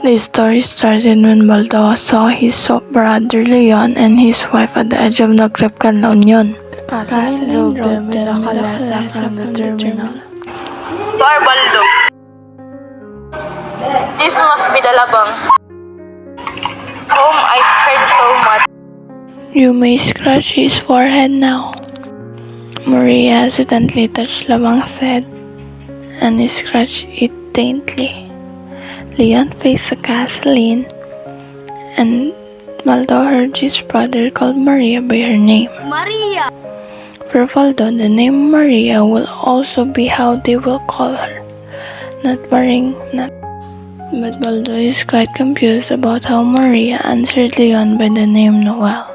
The story started when Baldo saw his brother Leon and his wife at the edge of Nagrepkan, La Union. Casaline rode them with a kalesa from the terminal. Bar Baldo. This must be the labang. Whom I've heard so much. You may scratch his forehead now. Maria hesitantly touched Labang's head, and he scratched it daintily. Leon faced Casaline, and Baldo heard his brother called Maria by her name. Maria! For Baldo, the name Maria will also be how they will call her, not barring not. But Baldo is quite confused about how Maria answered Leon by the name Noel.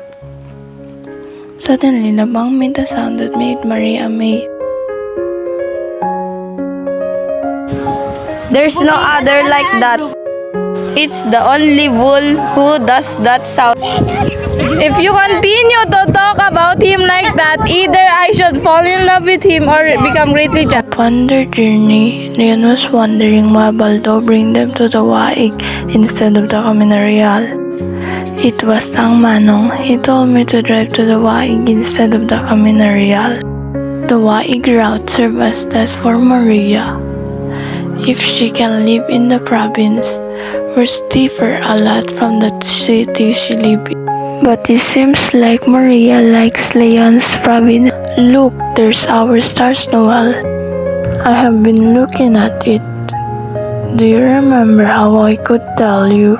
Suddenly, Labang made a sound that made Maria amazed. There's no other like that. It's the only bull who does that sound. If you continue to talk about him like that, either I should fall in love with him or become greatly jealous. Upon their journey, Leon was wondering why Baldo bring them to the Waig instead of the Camino Real. It was Sang Manong. He told me to drive to the Waig instead of the Camino Real. The Waig route served as test for Maria. If she can live in the province, which differ a lot from the city she lives in. But it seems like Maria likes Leon's province. Look, there's our stars, Noel. I have been looking at it. Do you remember how I could tell you?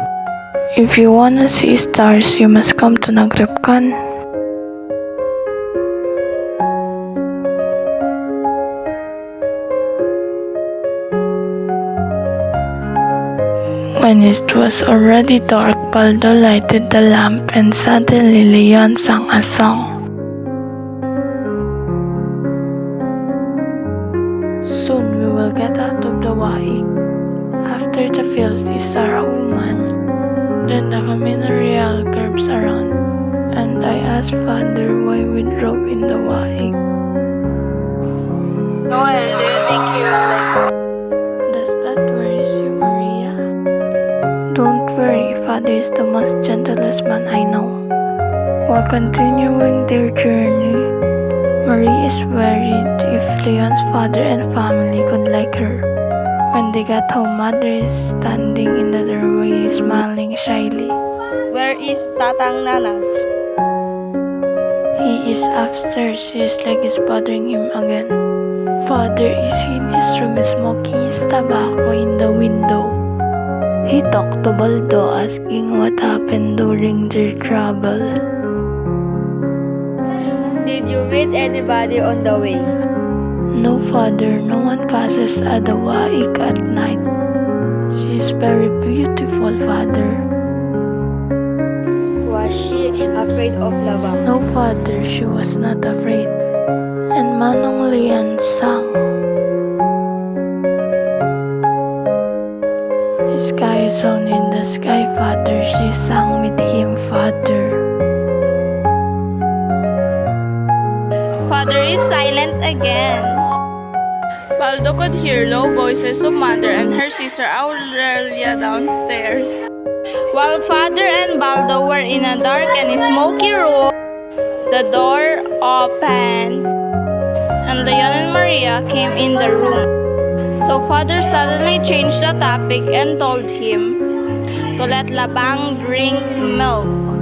If you wanna see stars, you must come to Nagrepkan. When it was already dark, Baldo lighted the lamp and suddenly Leon sang a song. Soon we will get out of the Waig. After the fields is Sarahuman. Then the Camino Real curves around. And I asked Father why we drove in the Waig. Noel, do you think you like... Does that worry you, Maria? Don't worry, Father is the most gentlest man I know. While continuing their journey, Marie is worried if Leon's father and family could like her. When they got home, Mother is standing in the doorway smiling shyly. Where is Tatang Nanang? He is upstairs. His leg is bothering him again. Father is in his room smoking his tobacco in the window. He talked to Baldo asking what happened during their travel. Did you meet anybody on the way? No, Father, no one passes at the Waig at night. She is very beautiful, Father. Was she afraid of Labang? No, Father, she was not afraid. And Manong Leon sang. Sky zone in the sky, Father, she sang with him, Father. Father is silent again. Baldo could hear low voices of Mother and her sister Aurelia downstairs. While Father and Baldo were in a dark and smoky room, the door opened and Leon and Maria came in the room. So Father suddenly changed the topic and told him to let Labang drink milk.